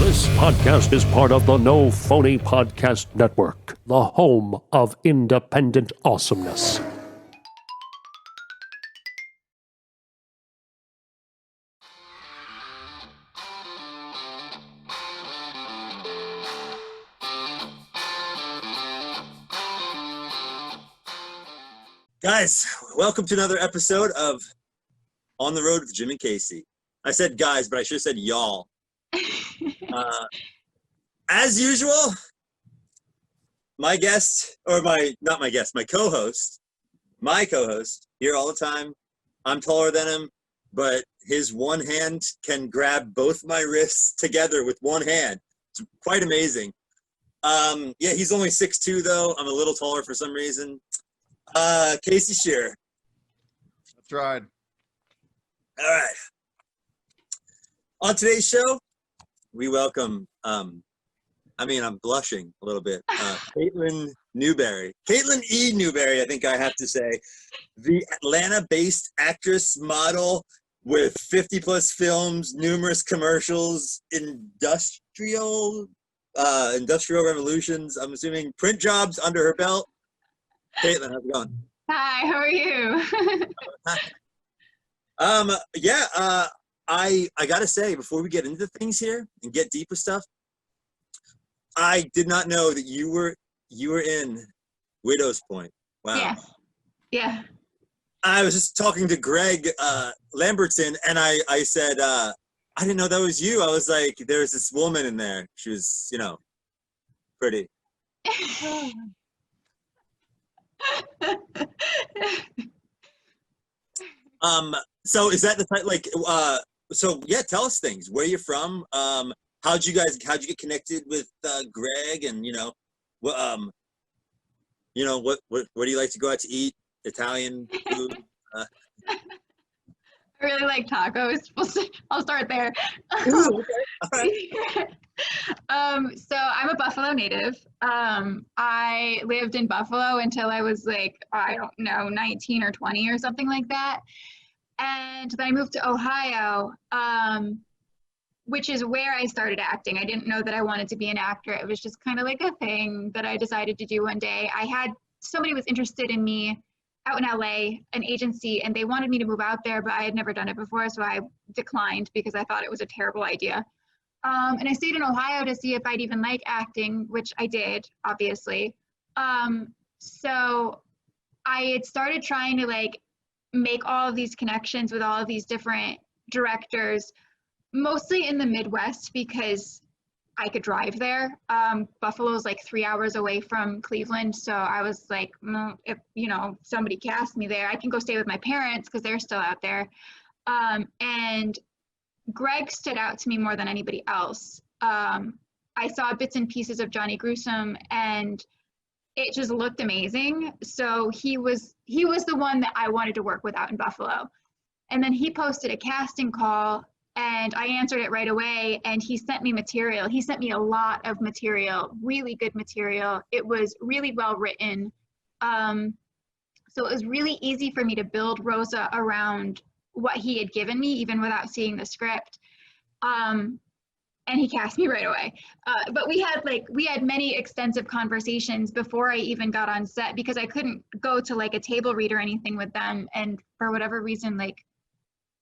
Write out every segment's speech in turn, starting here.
This podcast is part of the No Phony Podcast Network, the home of independent awesomeness. Guys, welcome to another episode of On the Road with Jim and Casey. I said guys, but I should have said y'all. As usual, my co-host here all the time. I'm taller than him, but his one hand can grab both my wrists together with one hand. It's quite amazing. He's only 6'2", though. I'm a little taller for some reason. Casey Shearer. That's right. All right. On today's show, we welcome, I'm blushing a little bit, KateLynn Newberry. KateLynn E. Newberry, I think I have to say. The Atlanta-based actress, model with 50-plus films, numerous commercials, industrial revolutions, I'm assuming, print jobs under her belt. KateLynn, how's it going? Hi, how are you? I gotta say, before we get into things here and get deep with stuff, I did not know that you were in Widow's Point. Wow. Yes. Yeah. I was just talking to Greg Lambertson, and I said, I didn't know that was you. I was like, there's this woman in there. She was, pretty. So is that the type, tell us things. Where you're from? How'd you get connected with Greg, and what do you like to go out to eat? Italian food? I really like tacos. I'll start there. Ooh, okay. All right. So I'm a Buffalo native. I lived in Buffalo until I was 19 or 20 or something like that. And then I moved to Ohio, which is where I started acting. I didn't know that I wanted to be an actor. It was just kind of like a thing that I decided to do one day. Somebody was interested in me out in LA, an agency, and they wanted me to move out there, but I had never done it before, so I declined because I thought it was a terrible idea. And I stayed in Ohio to see if I'd even like acting, which I did, obviously. So I had started trying to make all of these connections with all of these different directors, mostly in the Midwest because I could drive there. Buffalo's 3 hours away from Cleveland, so I was like, if somebody cast me there, I can go stay with my parents because they're still out there. And Greg stood out to me more than anybody else. I saw bits and pieces of Johnny Gruesome, and it just looked amazing. So he was the one that I wanted to work with out in Buffalo. And then he posted a casting call, and I answered it right away, and he sent me material. He sent me a lot of material, really good material. It was really well written. So it was really easy for me to build Rosa around what he had given me, even without seeing the script. And he cast me right away. But we had many extensive conversations before I even got on set, because I couldn't go to a table read or anything with them. And for whatever reason,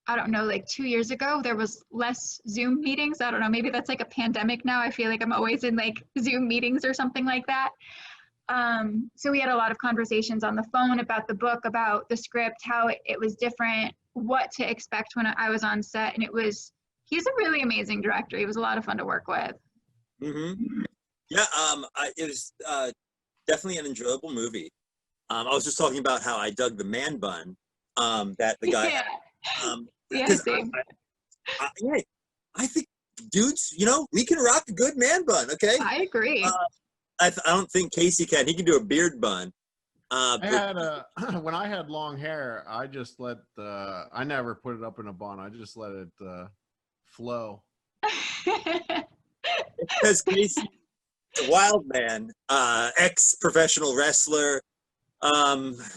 I don't know, 2 years ago, there was less Zoom meetings. I don't know, maybe that's a pandemic now. I feel like I'm always in Zoom meetings or something like that. So we had a lot of conversations on the phone about the book, about the script, how it was different, what to expect when I was on set. And he's a really amazing director. He was a lot of fun to work with. Mm-hmm. Yeah, it was definitely an enjoyable movie. I was just talking about how I dug the man bun that the guy had. I think dudes, we can rock a good man bun, okay? I agree. I don't think Casey can. He can do a beard bun. When I had long hair, I just I never put it up in a bun. I just let it flow. Because Casey, a wild man, ex-professional wrestler,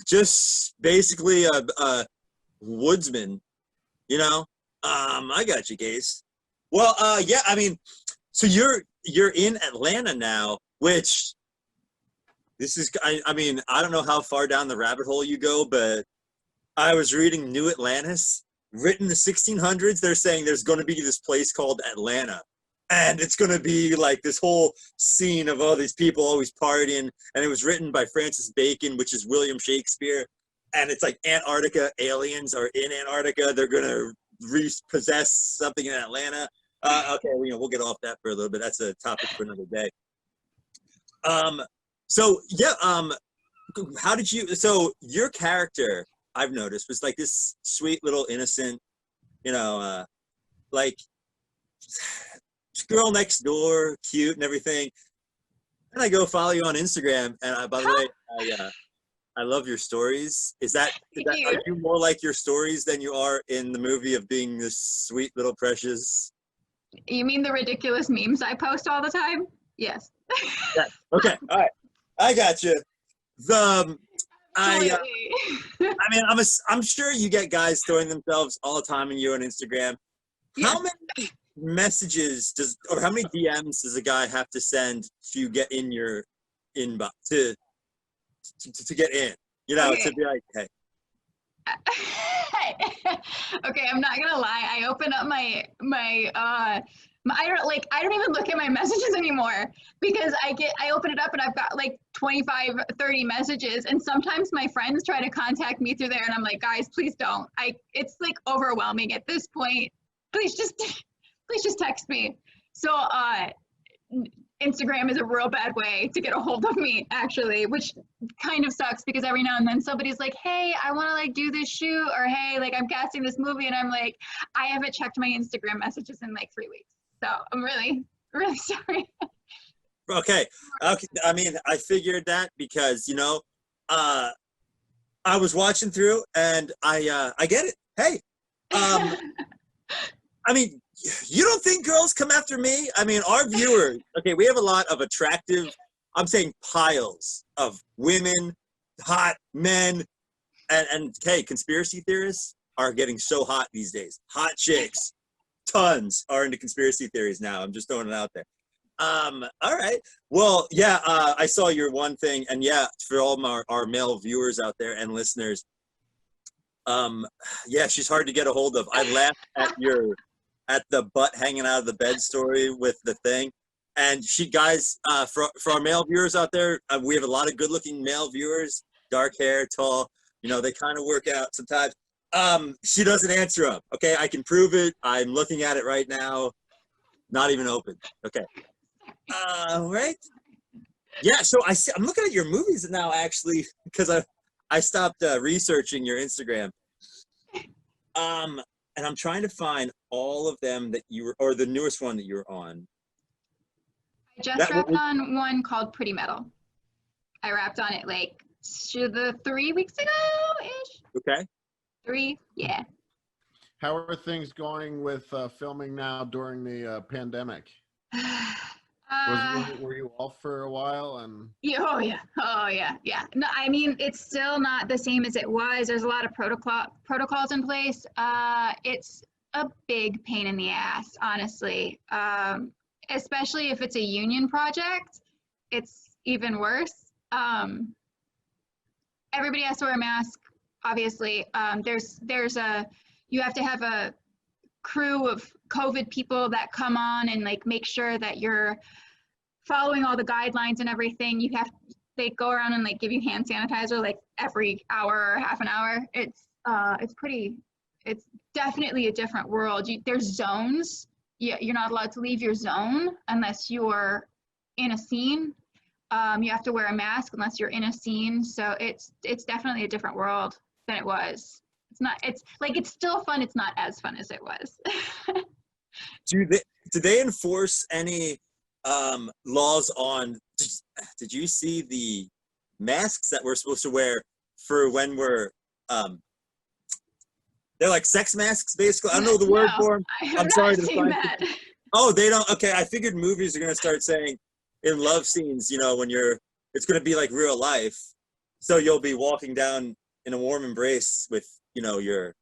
just basically a woodsman, I got you, Case. Well, So you're in Atlanta now, which this is, I mean, I don't know how far down the rabbit hole you go, but I was reading New Atlantis, written in the 1600s. They're saying there's going to be this place called Atlanta. And it's going to be like this whole scene of all these people always partying. And it was written by Francis Bacon, which is William Shakespeare. And it's like Antarctica, aliens are in Antarctica. They're going to repossess something in Atlanta. Okay, we'll get off that for a little bit. That's a topic for another day. So yeah, how did you, so your character, I've noticed, was like this sweet little innocent, like girl next door, cute and everything. And I go follow you on Instagram, and by the way, I love your stories. Are you more like your stories than you are in the movie of being this sweet little precious? You mean the ridiculous memes I post all the time? Yes. Yeah. Okay. All right. I got you. I mean, I'm sure you get guys throwing themselves all the time in you on Instagram. Yeah. How many messages or how many DMs does a guy have to send to get in your inbox to get in? Okay. To be like, hey. Okay, I'm not gonna lie. I open up my I don't even look at my messages anymore, because I open it up and I've got like 25, 30 messages, and sometimes my friends try to contact me through there, and I'm like, guys, please don't. It's like overwhelming at this point. Please just text me. So Instagram is a real bad way to get a hold of me, actually, which kind of sucks, because every now and then somebody's like, hey, I want to like do this shoot, or hey, like I'm casting this movie, and I'm like, I haven't checked my Instagram messages in like 3 weeks. So I'm really, really sorry. Okay. I mean, I figured that because, I was watching through, and I get it. Hey, I mean, you don't think girls come after me? I mean, our viewers, okay, we have a lot of attractive, I'm saying piles of women, hot men, and hey, conspiracy theorists are getting so hot these days. Hot chicks, tons are into conspiracy theories now. I'm just throwing it out there. All right. Well, yeah, I saw your one thing, and yeah, for all our male viewers out there and listeners, yeah, she's hard to get a hold of. I laughed at the butt hanging out of the bed story with the thing. And for our male viewers out there, we have a lot of good looking male viewers, dark hair, tall, they kind of work out sometimes. She doesn't answer them. Okay. I can prove it. I'm looking at it right now. Not even open. Okay. Right. Yeah. So I'm looking at your movies now, actually, because I stopped researching your Instagram. And I'm trying to find all of them that or the newest one that you're on. I just wrapped on one called Pretty Metal. I wrapped on it like 3 weeks ago-ish. Okay. 3, yeah. How are things going with filming now during the pandemic? Were you off for a while? And yeah, oh yeah. No, I mean, it's still not the same as it was. There's a lot of protocols in place. It's a big pain in the ass, honestly. Especially if it's a union project, it's even worse. Everybody has to wear a mask, obviously. You have to have a crew of COVID people that come on and like make sure that you're following all the guidelines and everything. They go around and like give you hand sanitizer like every hour or half an hour. It's definitely a different world. There's zones. You're not allowed to leave your zone unless you're in a scene. You have to wear a mask unless you're in a scene. So it's definitely a different world than it was. It's still fun. It's not as fun as it was. Do they enforce any laws on? Did you see the masks that we're supposed to wear for when we're they're like sex masks, basically? I don't know the word for them. I'm sorry to find that. Oh, they don't. Okay, I figured movies are gonna start saying in love scenes, when it's gonna be like real life. So you'll be walking down in a warm embrace with, your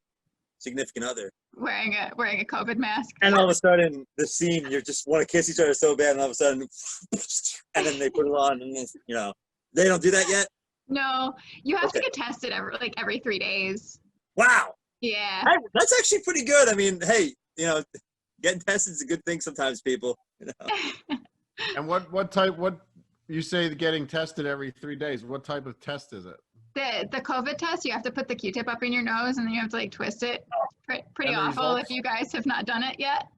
significant other. wearing a COVID mask. And all of a sudden, the scene, you just want to kiss each other so bad, and all of a sudden, and then they put it on, and it's, they don't do that yet? No, you have to Okay. get tested every 3 days. Wow. Yeah. Hey, that's actually pretty good. I mean, hey, getting tested is a good thing sometimes, people. And what you say getting tested every 3 days? What type of test is it? The COVID test, you have to put the Q-tip up in your nose and then you have to like twist it. Pretty And the awful results? if you guys have not done it yet.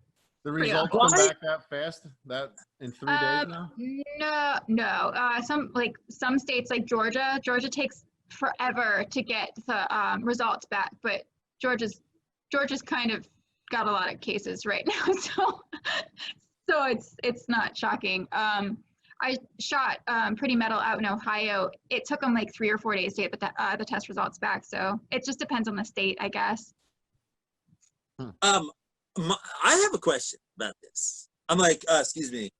The Pretty results awful. come back that fast? That in 3 days now? No. Some states like Georgia takes forever to get the results back, but Georgia's kind of got a lot of cases right now, so it's not shocking. I shot Pretty Metal out in Ohio. It took them like 3 or 4 days to get the test results back, so it just depends on the state, I guess. I have a question about this. I'm like, excuse me,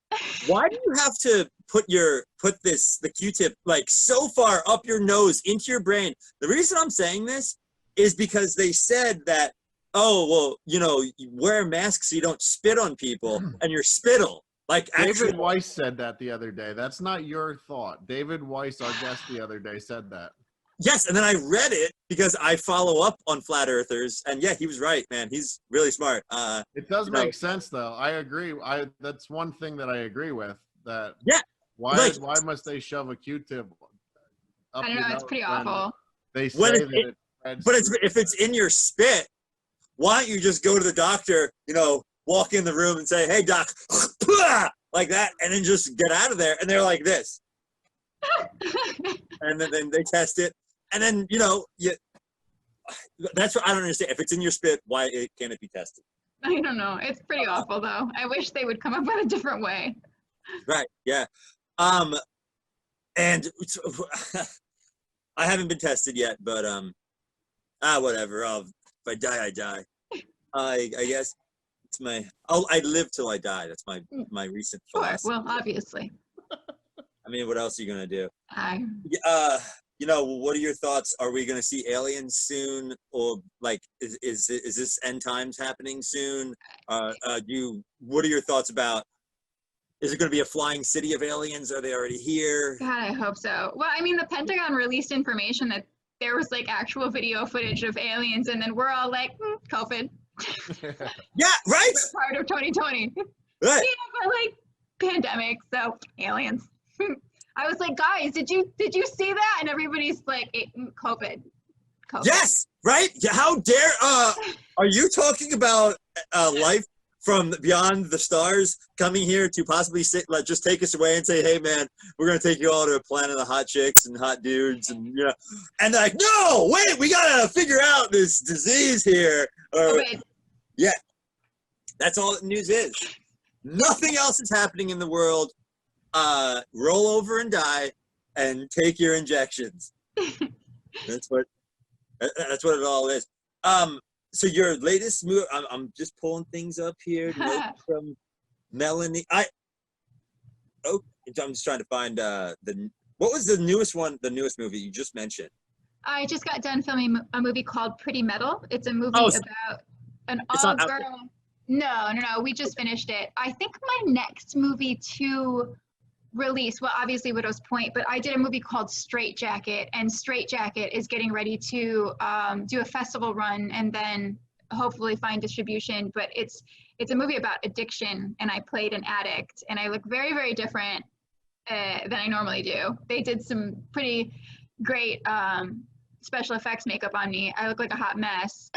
why do you have to put the Q-tip like so far up your nose into your brain? The reason I'm saying this is because they said that, oh, well, you wear a mask so you don't spit on people, and your spittle. Like David Weiss said that the other day. That's not your thought. David Weiss, our guest the other day, said that. Yes, and then I read it because I follow up on flat earthers, and yeah, he was right, man. He's really smart. It does make sense, though. I agree. That's one thing that I agree with. That yeah, why must they shove a Q-tip up I don't your know. It's nose pretty when awful. They say that it but if it's in your spit, why don't you just go to the doctor? Walk in the room and say, "Hey, doc," like that, and then just get out of there. And they're like this, and then they test it. And then, that's what I don't understand. If it's in your spit, why can't it be tested? I don't know. It's pretty awful, though. I wish they would come up with a different way. Right. Yeah. And I haven't been tested yet, but whatever. If I die, I die. I guess it's I live till I die. That's my recent philosophy. Well, obviously. I mean, what else are you gonna do? What are your thoughts? Are we going to see aliens soon, or like is this end times happening soon? What are your thoughts about? Is it going to be a flying city of aliens? Are they already here? God, I hope so. Well, I mean, the Pentagon released information that there was like actual video footage of aliens, and then we're all like, COVID. Yeah, right. We're part of 2020. Right. Yeah, but like pandemic, so aliens. I was like, guys, did you see that? And everybody's like, COVID. Yes, right. How dare? Are you talking about life from beyond the stars coming here to possibly just take us away and say, hey, man, we're gonna take you all to a planet of hot chicks and hot dudes, and and they're like, no, wait, we gotta figure out this disease here. COVID. Yeah, that's all the news is. Nothing else is happening in the world. Roll over and die, and take your injections. That's what it all is. So your latest movie, I'm just pulling things up here. Note from Melanie. I'm just trying to find what was the newest one? The newest movie you just mentioned. I just got done filming a movie called Pretty Metal. It's a movie about an all-girl. No. We just finished it. I think my next movie to release, well, obviously Widow's Point, but I did a movie called Straight Jacket, and Straight Jacket is getting ready to do a festival run and then hopefully find distribution. But it's a movie about addiction, and I played an addict, and I look very, very different than I normally do. They did some pretty great special effects makeup on me. I look like a hot mess,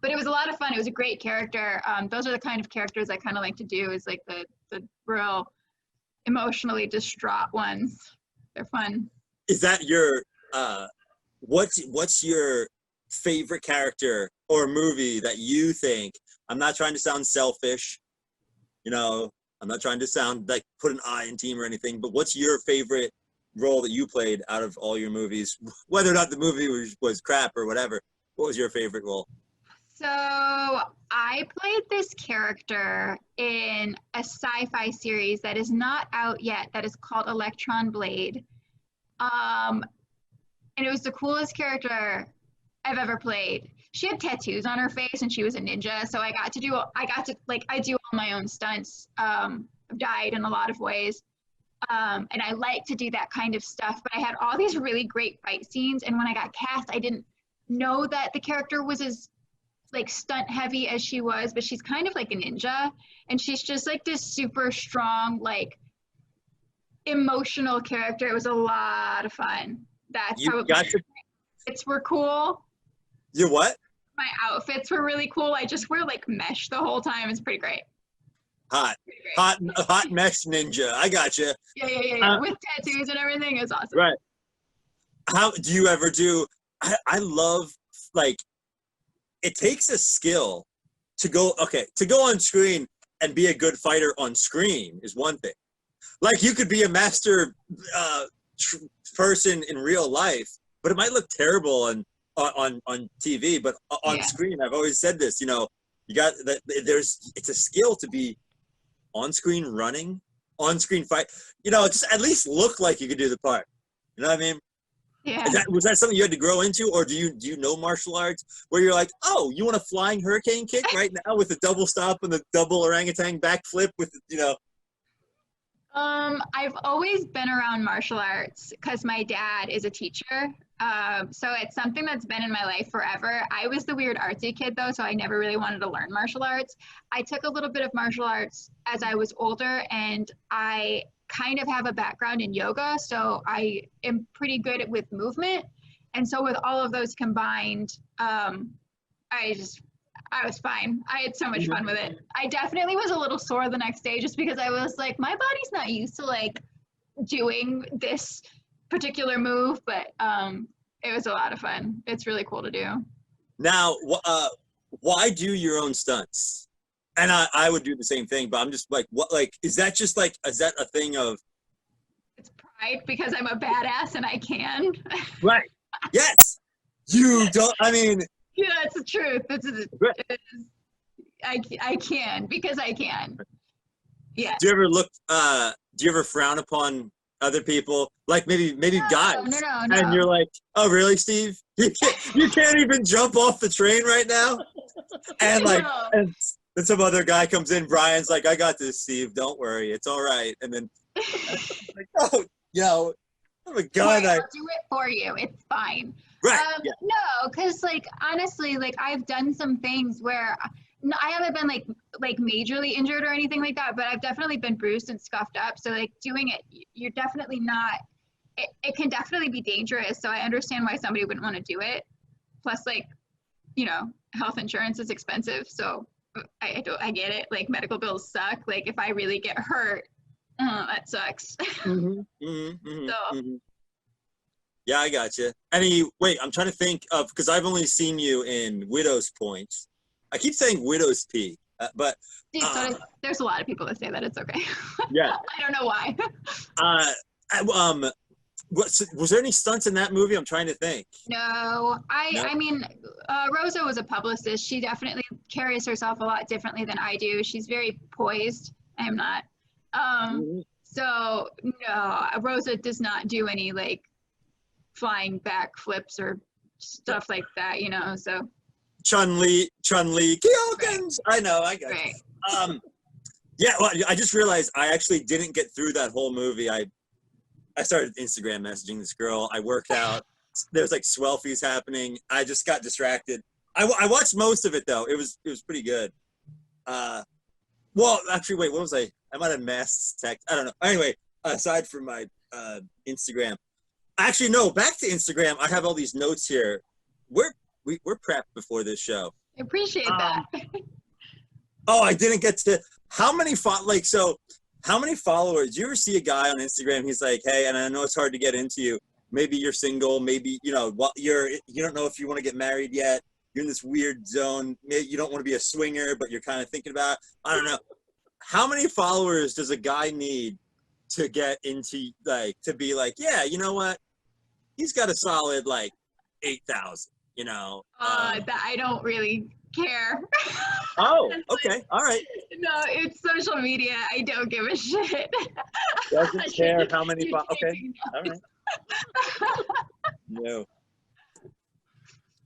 but it was a lot of fun. It was a great character. Those are the kind of characters I kind of like to do, is like the real emotionally distraught ones. They're fun. Is that your what's your favorite character or movie that you think? I'm not trying to sound selfish, I'm not trying to sound like put an I in team or anything, but what's your favorite role that you played out of all your movies, whether or not the movie was crap or whatever? What was your favorite role? So I played this character in a sci-fi series that is not out yet, that is called Electron Blade. And it was the coolest character I've ever played. she had tattoos on her face and she was a ninja. So I do all my own stunts. I've died in a lot of ways. And I like to do that kind of stuff, but I had all these really great fight scenes. And when I got cast, I didn't know that the character was as like stunt heavy as she was, but she's kind of like a ninja. And she's just like this super strong, like emotional character. It was a lot of fun. That's You how got to. outfits were cool. You what? My outfits were really cool. I just wear like mesh the whole time. It's pretty great. Hot mesh ninja. I got you. Yeah. With tattoos and everything. It was awesome. Right. How do you ever do? I love, like, it takes a skill to go on screen and be a good fighter on screen is one thing. Like, you could be a master person in real life, but it might look terrible on TV. But on screen, I've always said this. You know, you got that. It's a skill to be on screen running, on screen fight. You know, just at least look like you could do the part. You know what I mean? Yeah. Was that something you had to grow into, or do you know martial arts where you're like, oh, you want a flying hurricane kick right now with a double stop and the double orangutan backflip with, you know? I've always been around martial arts because my dad is a teacher. So it's something that's been in my life forever. I was the weird artsy kid though, so I never really wanted to learn martial arts. I took a little bit of martial arts as I was older, and I kind of have a background in yoga, so I am pretty good with movement. And so with all of those combined, I was fine. I had so much fun with it. I definitely was a little sore the next day just because I was like, my body's not used to like doing this particular move, but it was a lot of fun. It's really cool to do. Now, why do your own stunts? And I would do the same thing, but I'm just like, what? Like, is that a thing of? It's pride because I'm a badass and I can. Right. Yes. You don't. I mean. Yeah, it's the truth. I can because I can. Yeah. Do you ever frown upon other people, like maybe guys? No. And you're like, oh really, Steve? You can't even jump off the train right now. And like, and then some other guy comes in. Brian's like, I got this, Steve. Don't worry, it's all right. And then, like, oh, yo, oh my God, I'll do it for you. It's fine. Right. No, because like honestly, like I've done some things where I haven't been like majorly injured or anything like that, but I've definitely been bruised and scuffed up. So like doing it, you're definitely not. It can definitely be dangerous. So I understand why somebody wouldn't want to do it. Plus, like, you know, health insurance is expensive, so I get it. Like medical bills suck. Like if I really get hurt, that sucks. Yeah, I got you. Wait, I'm trying to think of, because I've only seen you in Widow's Point. I keep saying Widow's Peak, but there's a lot of people that say that. It's okay. Yeah. I don't know why. Was there any stunts in that movie? I'm trying to think. No, I mean, Rosa was a publicist. She definitely carries herself a lot differently than I do. She's very poised. I am not. So no, Rosa does not do any like flying back flips or stuff like that, you know, so. Chun-Li, Kyokens! I know, I got Right. it. Yeah, well, I just realized I actually didn't get through that whole movie. I started Instagram messaging this girl. I worked out. There's like swelfies happening. I just got distracted. I watched most of it though. It was pretty good. Well, actually, wait, what was I might have masked text. I don't know. Anyway, aside from my Instagram. Actually, no, back to Instagram. I have all these notes here. We're prepped before this show. I appreciate that. Oh, I didn't get to how many followers? Do you ever see a guy on Instagram? He's like, hey, and I know it's hard to get into you. Maybe you're single. Maybe you don't know if you want to get married yet. You're in this weird zone. Maybe you don't want to be a swinger, but you're kind of thinking about it. I don't know. How many followers does a guy need to get into, like, to be like, yeah, you know what? He's got a solid like 8,000. You know. That I don't really care. Oh, okay, all right. No, it's social media. I don't give a shit. Doesn't care how many. Okay, all right. No.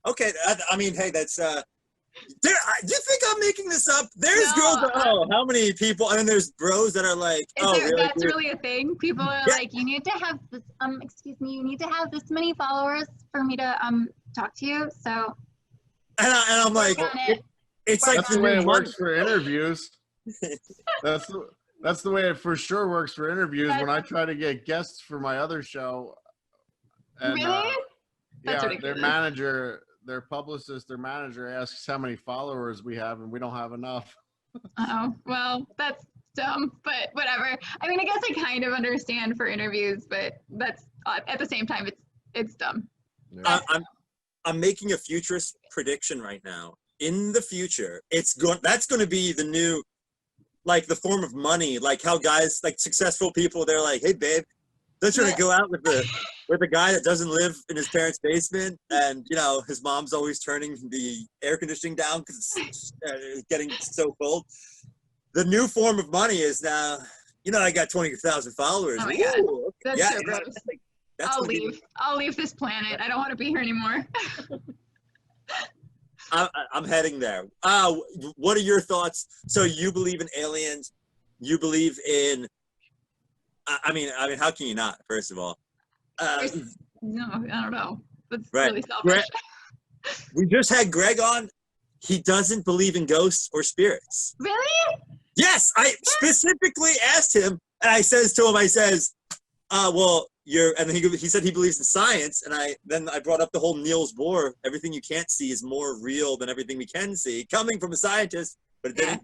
Okay, I mean, hey, that's do you think I'm making this up? There's No, girls that, oh, how many people? And then there's bros that are like, oh, really? That's dude? really a thing. People are Yeah. like, you need to have this, excuse me, you need to have this many followers for me to talk to you. So And I'm like, work on it. it's Work like That's the the way new it money. works for interviews. That's the way it for sure works for interviews. When I try to get guests for my other show, and Really? That's yeah, ridiculous. their publicist, their manager asks how many followers we have, and we don't have enough. Oh, well, that's dumb, but whatever. I mean, I guess I kind of understand for interviews, but that's at the same time, it's dumb. Yeah. I'm making a futurist prediction right now. In the future, that's going to be the new, like the form of money, like how guys, like successful people, they're like, hey babe, don't you want to go out with the guy that doesn't live in his parents' basement, and you know his mom's always turning the air conditioning down because it's getting so cold. The new form of money is now, you know, I got 20,000 followers. Oh my God. Ooh, That's yeah, so you know, gross. that's I'll gonna be leave. I'll leave this planet. I don't want to be here anymore. I'm heading there. What are your thoughts? So you believe in aliens? You believe in? I mean, how can you not? First of all, No, I don't know. That's right. really selfish. We just had Greg on. He doesn't believe in ghosts or spirits. Really? Yes, I specifically asked him, and I says to him, I says, well, and then he said he believes in science, and I brought up the whole Niels Bohr, everything you can't see is more real than everything we can see, coming from a scientist, but it didn't.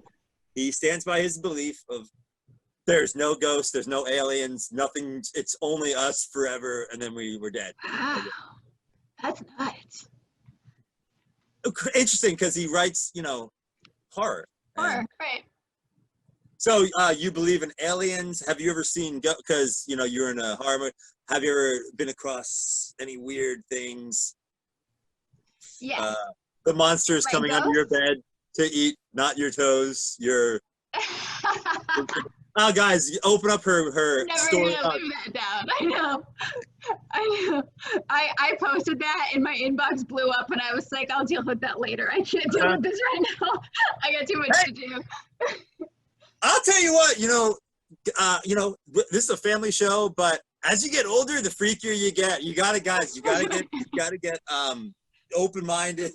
He stands by his belief of there's no ghosts, there's no aliens, nothing, it's only us forever, and then we're dead. Wow. That's nuts. Interesting, because he writes, horror. Horror, right. So you believe in aliens? Have you ever seen, because you're in a horror movie, have you ever been across any weird things? Yeah. The monsters Like coming under your bed to eat, not your toes. Oh, guys, you open up her Never story. gonna live that down. I know. I posted that and my inbox blew up and I was like, I'll deal with that later. I can't deal with this right now. I got too much to do. I'll tell you what, this is a family show, but as you get older, the freakier you get. You gotta get open-minded.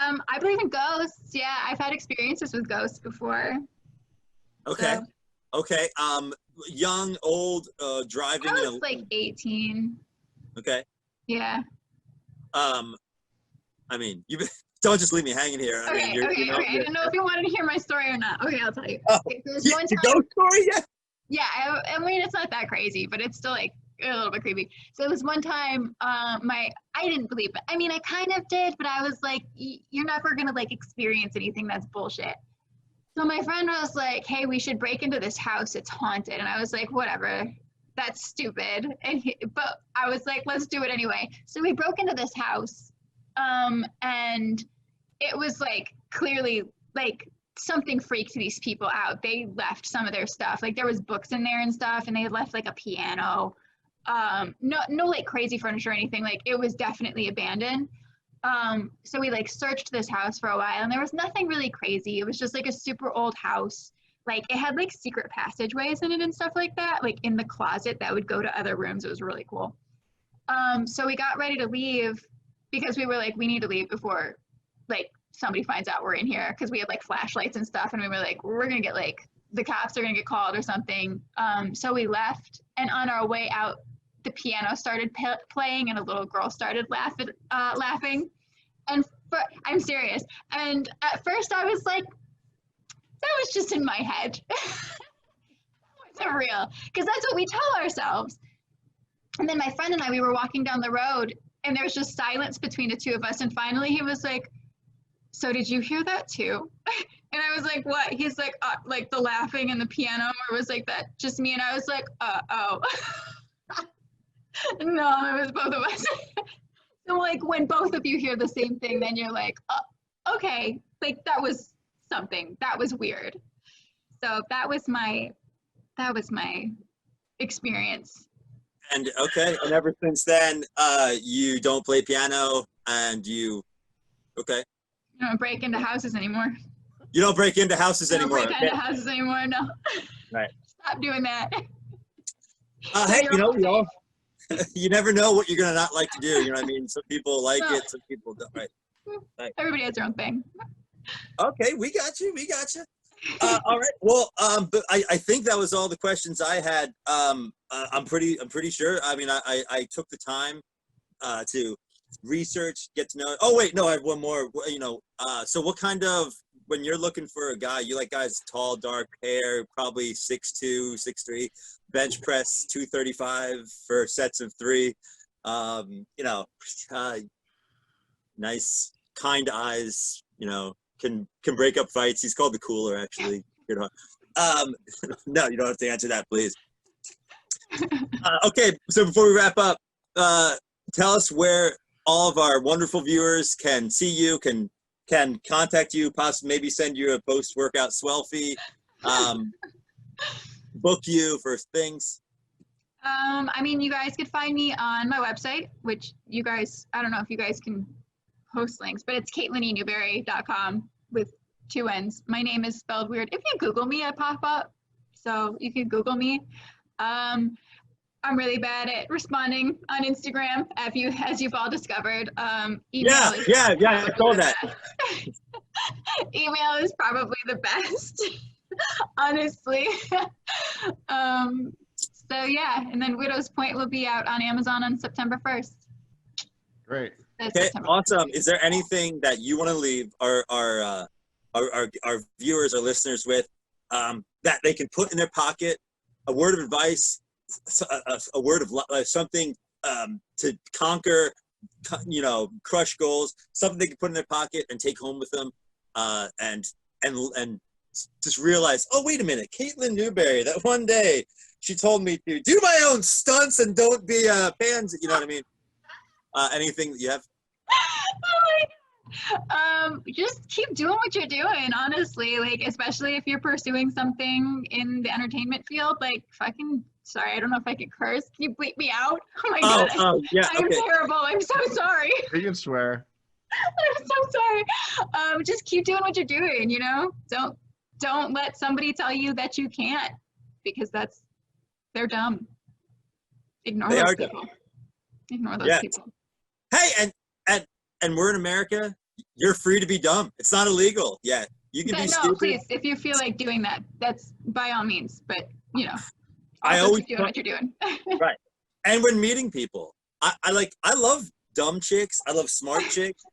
I believe in ghosts. Yeah, I've had experiences with ghosts before. Okay. So. Okay. Young, old, driving. I was like 18. Okay. Yeah. I mean, don't just leave me hanging here. Okay. I didn't know if you wanted to hear my story or not. Okay, I'll tell you. Oh, There's one the time, ghost story? Yeah. Yeah, I mean, it's not that crazy, but it's still like a little bit creepy. So it was one time, I didn't believe it. I mean, I kind of did, but I was like, you're never gonna like experience anything that's bullshit. So my friend was like, hey, we should break into this house. It's haunted. And I was like, whatever. That's stupid. But I was like, let's do it anyway. So we broke into this house. And it was like clearly like something freaked these people out. They left some of their stuff. Like there was books in there and stuff, and they had left like a piano. No like crazy furniture or anything. Like it was definitely abandoned. So we like searched this house for a while and there was nothing really crazy. It was just like a super old house. Like it had like secret passageways in it and stuff like that, like in the closet that would go to other rooms. It was really cool. So we got ready to leave because we were like, we need to leave before like somebody finds out we're in here, because we had like flashlights and stuff, and we were like, we're gonna get like the cops are gonna get called or something. So we left, and on our way out the piano started playing and a little girl started laughing. And I'm serious. And at first I was like, that was just in my head. That wasn't real, because that's what we tell ourselves. And then my friend and I, we were walking down the road and there was just silence between the two of us. And finally he was like, so did you hear that too? And I was like, what? He's like the laughing and the piano, or was like that just me? And I was like, oh. No, it was both of us. So like when both of you hear the same thing, then you're like, oh, okay, like that was something, that was weird. So that was my experience. And okay, and ever since then, you don't play piano, and okay. I don't break into houses anymore. You don't break into houses I don't anymore. break Okay. into houses anymore. No. Right. Stop doing that. Hey, you never know what you're gonna not like to do. You know what I mean? Some people like No. it, some people don't. Right. Everybody has their own thing. Okay, we got you. We got you. All right. Well, but I think that was all the questions I had. I'm pretty sure. I mean, I took the time to research, get to know. Oh wait, no, I have one more. So what kind of, when you're looking for a guy, you like guys tall, dark hair, probably 6'2", 6'3", bench press 235 for sets of 3. Nice, kind eyes. Can break up fights. He's called the Cooler, actually. No, you don't have to answer that, please. Okay, so before we wrap up, tell us where all of our wonderful viewers can see you, can contact you, possibly maybe send you a post-workout swelfie, book you for things. I mean, you guys could find me on my website, which you guys, I don't know if you guys can post links, but it's KateLynnNewberry.com with 2 N's. My name is spelled weird. If you Google me, I pop up. So you can Google me. I'm really bad at responding on Instagram, as you've all discovered. Email I saw that. Email is probably the best, honestly. So yeah, and then Widow's Point will be out on Amazon on September 1st. Great. Okay, awesome. Is there anything that you want to leave our viewers or listeners with, that they can put in their pocket, a word of advice, a word of something to conquer, crush goals, something they can put in their pocket and take home with them, and just realize, oh, wait a minute, KateLynn Newberry, that one day she told me to do my own stunts and don't be a pansy. You know what I mean? Anything that you have? Just keep doing what you're doing, honestly, like, especially if you're pursuing something in the entertainment field, like, sorry, I don't know if I could curse. Can you bleep me out? Oh my God. Yeah, I'm okay. terrible. I'm so sorry. You can swear. I'm so sorry. Just keep doing what you're doing, Don't let somebody tell you that you can't, because they're dumb. Ignore those people. Ignore those people. Hey, and we're in America. You're free to be dumb. It's not illegal. Yeah, you can be stupid. Please, if you feel like doing that, that's by all means. But I always keep doing what you're doing. Right. And when meeting people, I love dumb chicks. I love smart chicks.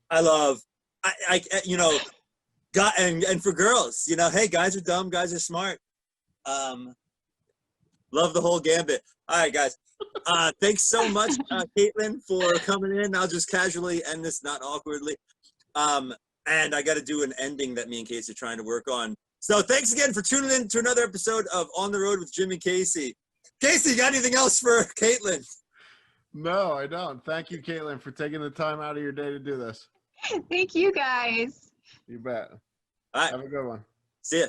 I love and for girls, hey, guys are dumb, guys are smart. Love the whole gambit. All right, guys. Thanks so much, KateLynn, for coming in. I'll just casually end this, not awkwardly. And I got to do an ending that me and Casey are trying to work on. So thanks again for tuning in to another episode of On the Road with Jim and Casey. Casey, you got anything else for KateLynn? No, I don't. Thank you, KateLynn, for taking the time out of your day to do this. Thank you, guys. You bet. All right. Have a good one. See ya.